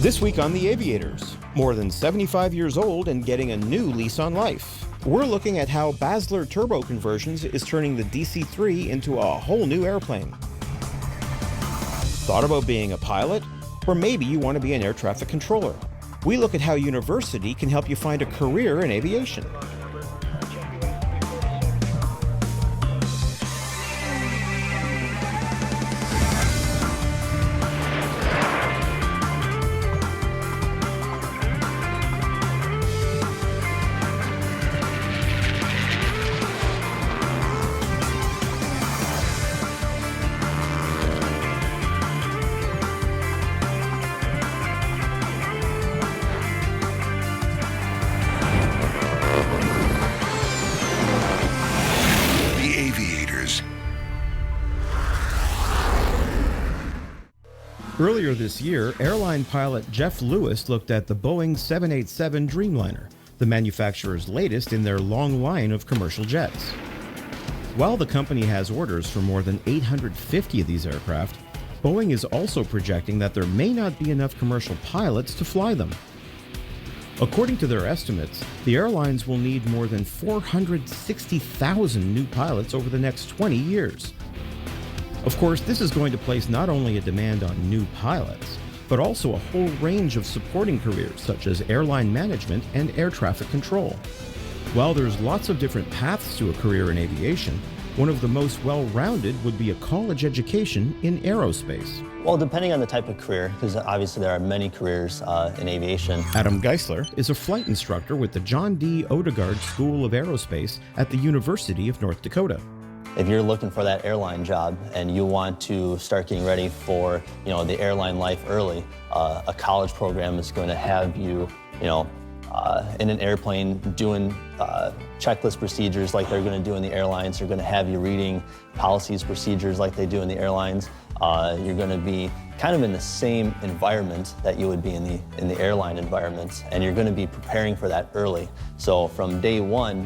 This week on The Aviators, more than 75 years old and getting a new lease on life. We're looking at how Basler Turbo Conversions is turning the DC-3 into a whole new airplane. Thought about being a pilot? Or maybe you want to be an air traffic controller. We look at how university can help you find a career in aviation. Earlier this year, airline pilot Jeff Lewis looked at the Boeing 787 Dreamliner, the manufacturer's latest in their long line of commercial jets. While the company has orders for more than 850 of these aircraft, Boeing is also projecting that there may not be enough commercial pilots to fly them. According to their estimates, the airlines will need more than 460,000 new pilots over the next 20 years. Of course, this is going to place not only a demand on new pilots, but also a whole range of supporting careers such as airline management and air traffic control. While there's lots of different paths to a career in aviation, one of the most well-rounded would be a college education in aerospace. Well, depending on the type of career, because obviously there are many careers in aviation. Adam Geisler is a flight instructor with the John D. Odegaard School of Aerospace at the University of North Dakota. If you're looking for that airline job and you want to start getting ready for, the airline life early, a college program is going to have you, in an airplane doing checklist procedures like they're going to do in the airlines. They're going to have you reading policies, procedures like they do in the airlines. You're going to be kind of in the same environment that you would be in the airline environment, and you're going to be preparing for that early. So from day one,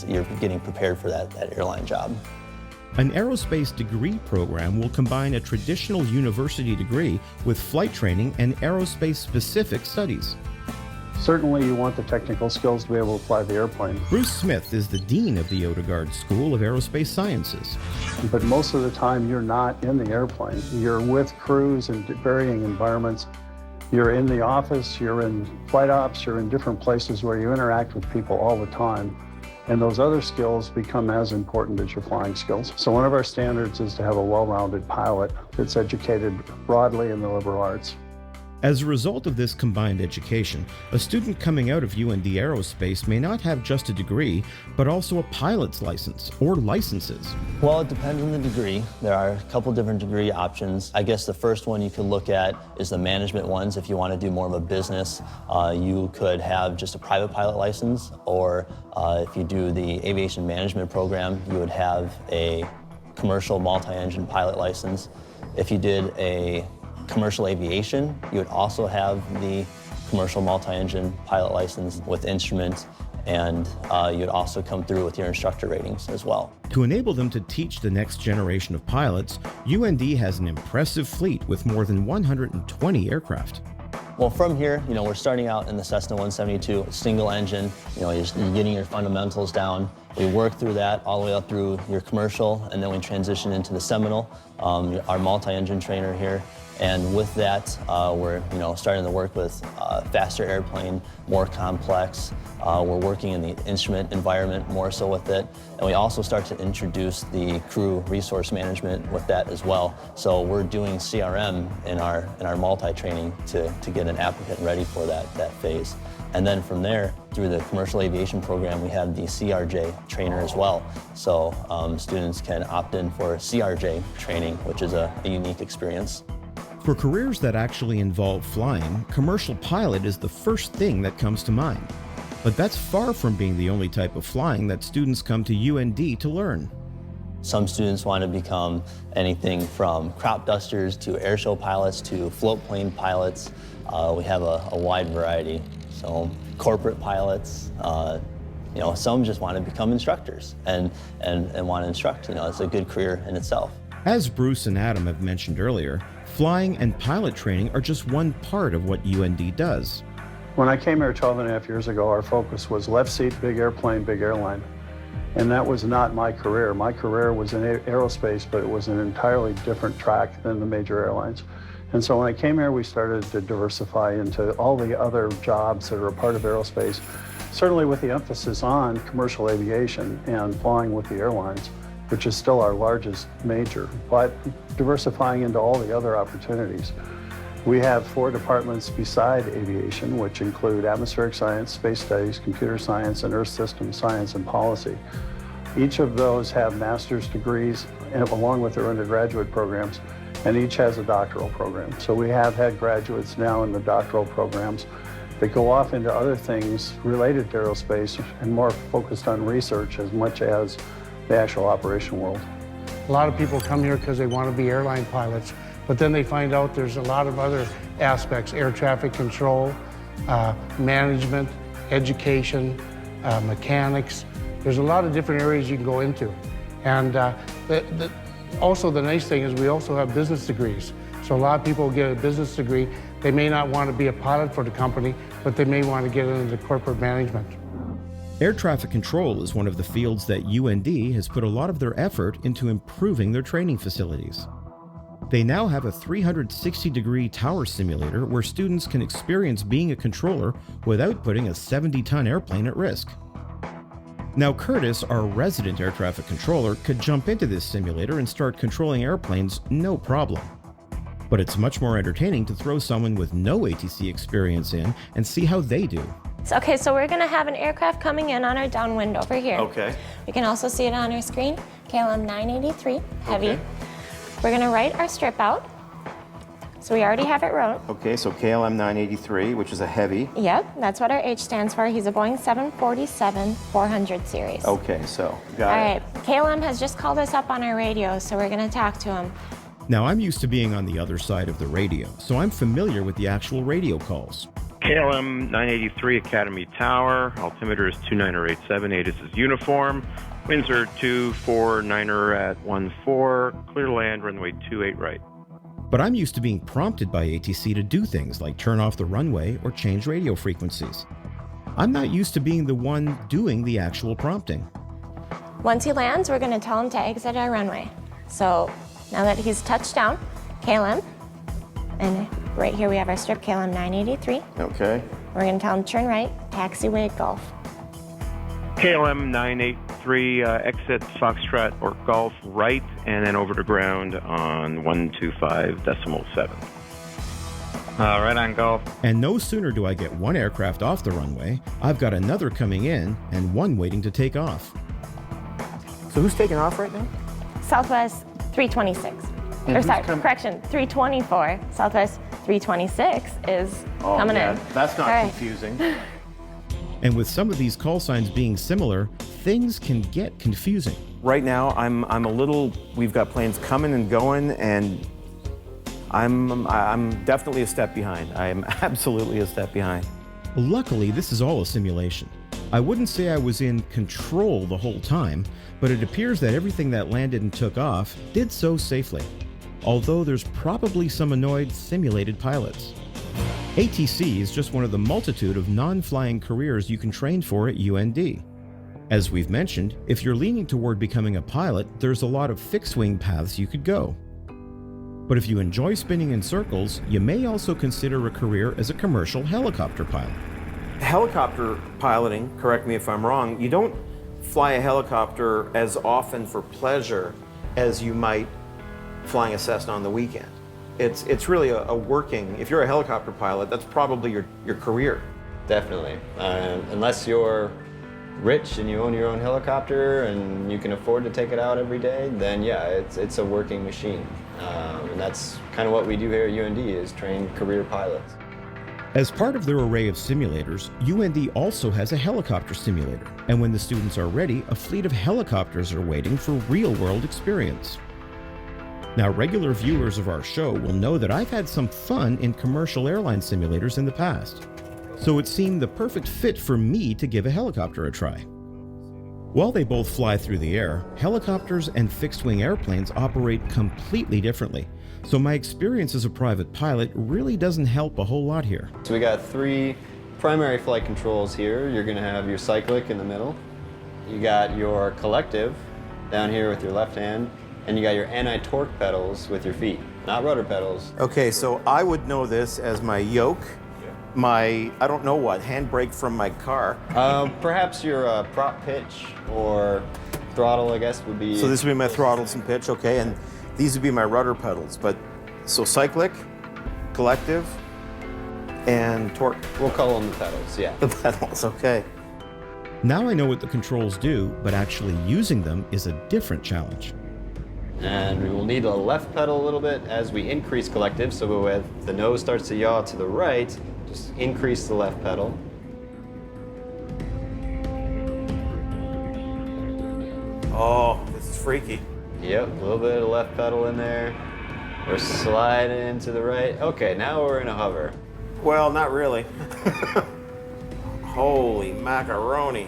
you're getting prepared for that airline job. An aerospace degree program will combine a traditional university degree with flight training and aerospace-specific studies. Certainly you want the technical skills to be able to fly the airplane. Bruce Smith is the dean of the Odegaard School of Aerospace Sciences. But most of the time you're not in the airplane. You're with crews in varying environments. You're in the office, you're in flight ops, you're in different places where you interact with people all the time. And those other skills become as important as your flying skills. So one of our standards is to have a well-rounded pilot that's educated broadly in the liberal arts. As a result of this combined education, a student coming out of UND Aerospace may not have just a degree, but also a pilot's license or licenses. Well, it depends on the degree. There are a couple different degree options. I guess the first one you could look at is the management ones. If you want to do more of a business, you could have just a private pilot license, or if you do the aviation management program, you would have a commercial multi-engine pilot license. If you did a commercial aviation, you would also have the commercial multi-engine pilot license with instruments, and you'd also come through with your instructor ratings as well. To enable them to teach the next generation of pilots, UND has an impressive fleet with more than 120 aircraft. Well, from here, we're starting out in the Cessna 172, single engine. You're getting your fundamentals down. We work through that all the way up through your commercial, and then we transition into the Seminole, our multi-engine trainer here. And with that, we're starting to work with faster airplane, more complex. We're working in the instrument environment more so with it. And we also start to introduce the crew resource management with that as well. So we're doing CRM in our multi-training to get an applicant ready for that phase. And then from there, through the commercial aviation program, we have the CRJ trainer as well. So students can opt in for CRJ training, which is a unique experience. For careers that actually involve flying, commercial pilot is the first thing that comes to mind. But that's far from being the only type of flying that students come to UND to learn. Some students want to become anything from crop dusters to airshow pilots to float plane pilots. We have a wide variety. So corporate pilots, some just want to become instructors and want to instruct. It's a good career in itself. As Bruce and Adam have mentioned earlier, flying and pilot training are just one part of what UND does. When I came here 12 and a half years ago, our focus was left seat, big airplane, big airline. And that was not my career. My career was in aerospace, but it was an entirely different track than the major airlines. And so when I came here, we started to diversify into all the other jobs that are a part of aerospace, certainly with the emphasis on commercial aviation and flying with the airlines, which is still our largest major, but diversifying into all the other opportunities. We have 4 departments beside aviation, which include atmospheric science, space studies, computer science, and earth systems science and policy. Each of those have master's degrees along with their undergraduate programs, and each has a doctoral program. So we have had graduates now in the doctoral programs that go off into other things related to aerospace and more focused on research as much as the actual operation world. A lot of people come here because they want to be airline pilots, but then they find out there's a lot of other aspects: air traffic control, management, education, mechanics. There's a lot of different areas you can go into. And also the nice thing is we also have business degrees. So a lot of people get a business degree. They may not want to be a pilot for the company, but they may want to get into corporate management. Air traffic control is one of the fields that UND has put a lot of their effort into improving their training facilities. They now have a 360-degree tower simulator where students can experience being a controller without putting a 70-ton airplane at risk. Now Curtis, our resident air traffic controller, could jump into this simulator and start controlling airplanes no problem. But it's much more entertaining to throw someone with no ATC experience in and see how they do. Okay, so we're gonna have an aircraft coming in on our downwind over here. Okay. We can also see it on our screen, KLM 983, heavy. Okay. We're gonna write our strip out. So we already have it wrote. Okay, so KLM 983, which is a heavy. Yep, that's what our H stands for. He's a Boeing 747-400 series. Okay, so got All it. right, KLM has just called us up on our radio, so we're gonna talk to him. Now I'm used to being on the other side of the radio, so I'm familiar with the actual radio calls. KLM 983 Academy Tower, altimeter is 29087, ATIS is uniform, winds are 249er at 14, clear land, runway 28 right. But I'm used to being prompted by ATC to do things like turn off the runway or change radio frequencies. I'm not used to being the one doing the actual prompting. Once he lands, we're gonna tell him to exit our runway. So now that he's touched down, KLM, and right here we have our strip, KLM 983. Okay. We're gonna tell him turn right, taxiway Golf. KLM 983, exit Foxtrot or Golf right, and then over to ground on 125.7. Right on Golf. And no sooner do I get one aircraft off the runway, I've got another coming in and one waiting to take off. So who's taking off right now? Southwest 326. And Or who's sorry, com- correction, 324. Southwest 326 is coming in. That's not All right. confusing. And with some of these call signs being similar, things can get confusing. Right now, I'm a little. We've got planes coming and going, and I'm definitely a step behind. I am absolutely a step behind. Luckily, this is all a simulation. I wouldn't say I was in control the whole time, but it appears that everything that landed and took off did so safely. Although there's probably some annoyed simulated pilots. ATC is just one of the multitude of non-flying careers you can train for at UND. As we've mentioned, if you're leaning toward becoming a pilot, there's a lot of fixed-wing paths you could go. But if you enjoy spinning in circles, you may also consider a career as a commercial helicopter pilot. Helicopter piloting, correct me if I'm wrong, you don't fly a helicopter as often for pleasure as you might flying a Cessna on the weekend. It's really a working, if you're a helicopter pilot, that's probably your career. Definitely. Unless you're rich and you own your own helicopter and you can afford to take it out every day, then yeah, it's a working machine. And that's kind of what we do here at UND is train career pilots. As part of their array of simulators, UND also has a helicopter simulator, and when the students are ready, a fleet of helicopters are waiting for real-world experience. Now, regular viewers of our show will know that I've had some fun in commercial airline simulators in the past, so it seemed the perfect fit for me to give a helicopter a try. While they both fly through the air, helicopters and fixed-wing airplanes operate completely differently. So my experience as a private pilot really doesn't help a whole lot here. So we got 3 primary flight controls here. You're going to have your cyclic in the middle. You got your collective down here with your left hand, and you got your anti-torque pedals with your feet, not rudder pedals. Okay, so I would know this as my yoke, my, I don't know what, handbrake from my car. Perhaps your prop pitch or throttle, I guess, would be... So this would be my throttles and pitch, okay, and these would be my rudder pedals. But, so cyclic, collective, and torque. We'll call them the pedals, yeah. The pedals, okay. Now I know what the controls do, but actually using them is a different challenge. And we will need a left pedal a little bit as we increase collective, so when the nose starts to yaw to the right, just increase the left pedal. Oh, this is freaky. Yep, a little bit of left pedal in there. We're sliding to the right. Okay, now we're in a hover. Well, not really. Holy macaroni.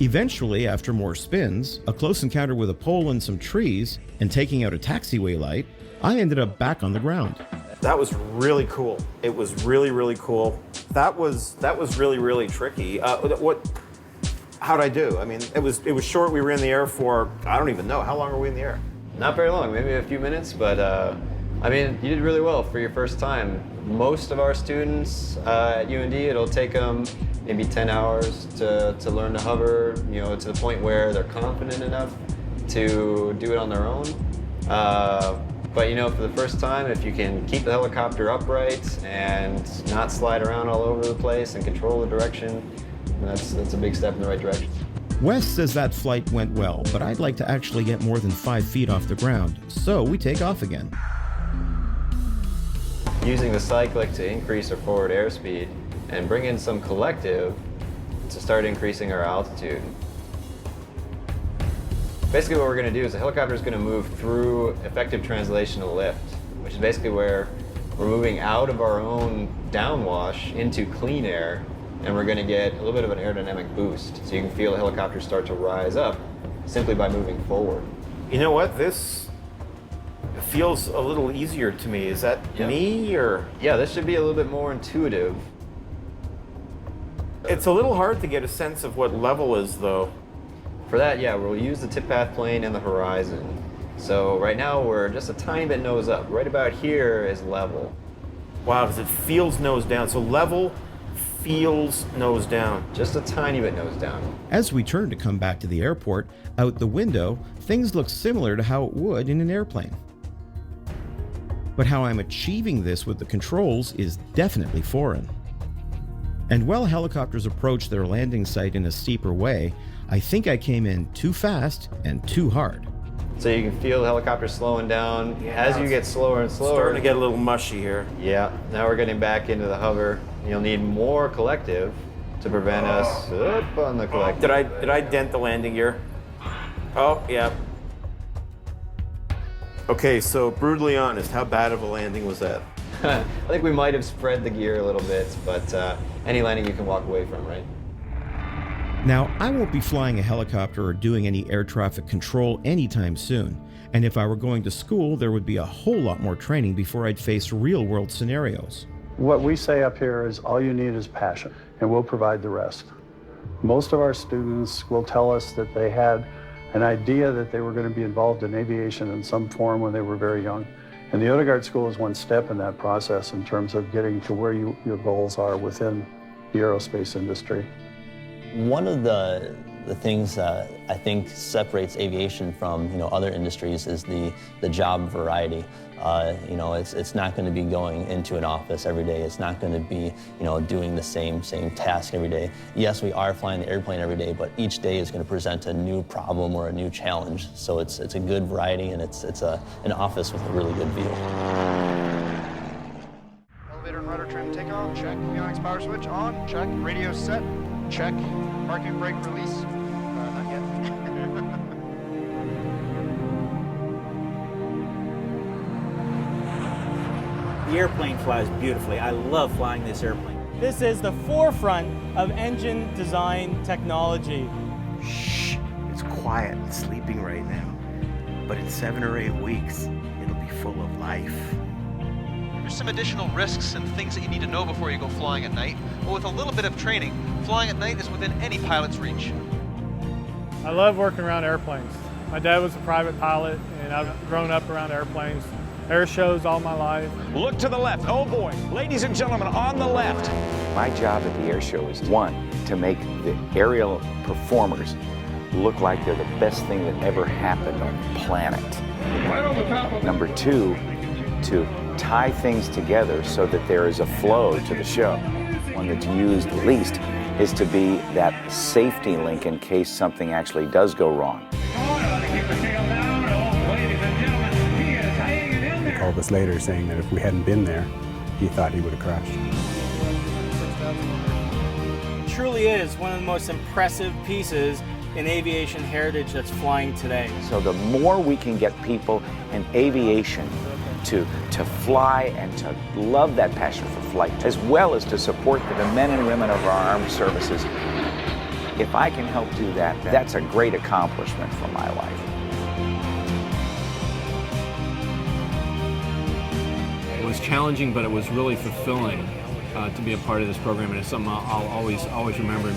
Eventually, after more spins, a close encounter with a pole and some trees, and taking out a taxiway light, I ended up back on the ground. That was really cool. It was really, really cool. That was really, really tricky. How'd I do? I mean, it was short. We were in the air for, I don't even know. How long were we in the air? Not very long, maybe a few minutes, but I mean, you did really well for your first time. Most of our students at UND, it'll take them maybe 10 hours to learn to hover, you know, to the point where they're confident enough to do it on their own. But you know, for the first time, if you can keep the helicopter upright and not slide around all over the place and control the direction, that's a big step in the right direction. Wes says that flight went well, but I'd like to actually get more than 5 feet off the ground, so we take off again. Using the cyclic to increase our forward airspeed and bring in some collective to start increasing our altitude. Basically what we're going to do is the helicopter is going to move through effective translational lift, which is basically where we're moving out of our own downwash into clean air, and we're going to get a little bit of an aerodynamic boost. So you can feel the helicopter start to rise up simply by moving forward. You know what? This feels a little easier to me. Is that me or? Yeah, this should be a little bit more intuitive. It's a little hard to get a sense of what level is though. For that, yeah, we'll use the tip path plane and the horizon. So right now we're just a tiny bit nose up. Right about here is level. Wow, because it feels nose down. So level feels nose down. Just a tiny bit nose down. As we turn to come back to the airport, out the window, things look similar to how it would in an airplane. But how I'm achieving this with the controls is definitely foreign. And while helicopters approach their landing site in a steeper way, I think I came in too fast and too hard. So you can feel the helicopter slowing down as you get slower and slower. Starting to get a little mushy here. Yeah, now we're getting back into the hover. You'll need more collective to prevent us up on the collective. Did I dent the landing gear? Oh, yeah. Okay, so brutally honest, how bad of a landing was that? I think we might have spread the gear a little bit, but any landing you can walk away from, right? Now, I won't be flying a helicopter or doing any air traffic control anytime soon, and if I were going to school, there would be a whole lot more training before I'd face real-world scenarios. What we say up here is all you need is passion, and we'll provide the rest. Most of our students will tell us that they had an idea that they were going to be involved in aviation in some form when they were very young. And the Odegaard School is one step in that process in terms of getting to where your goals are within the aerospace industry. One of the things that I think separates aviation from other industries is the job variety. It's not going to be going into an office every day. It's not going to be doing the same task every day. Yes, we are flying the airplane every day, but each day is going to present a new problem or a new challenge. So it's a good variety, and it's an office with a really good view. Elevator and rudder trim takeoff, check. Avionics power switch on, check. Radio set, check. Parking brake release, not yet. The airplane flies beautifully. I love flying this airplane. This is the forefront of engine design technology. Shh, it's quiet and sleeping right now. But in 7 or 8 weeks, it'll be full of life. There's some additional risks and things that you need to know before you go flying at night, but with a little bit of training, flying at night is within any pilot's reach. I love working around airplanes. My dad was a private pilot, and I've grown up around airplanes. Air shows all my life. Look to the left. Oh boy, ladies and gentlemen, on the left. My job at the air show is, one, to make the aerial performers look like they're the best thing that ever happened on the planet. Number two, to tie things together so that there is a flow to the show. One that's used least is to be that safety link in case something actually does go wrong. He called us later saying that if we hadn't been there, he thought he would have crashed. It truly is one of the most impressive pieces in aviation heritage that's flying today. So the more we can get people in aviation to fly and to love that passion for flight, as well as to support the men and women of our armed services, if I can help do that, that's a great accomplishment for my life. It was challenging, but it was really fulfilling to be a part of this program, and it's something I'll always remember.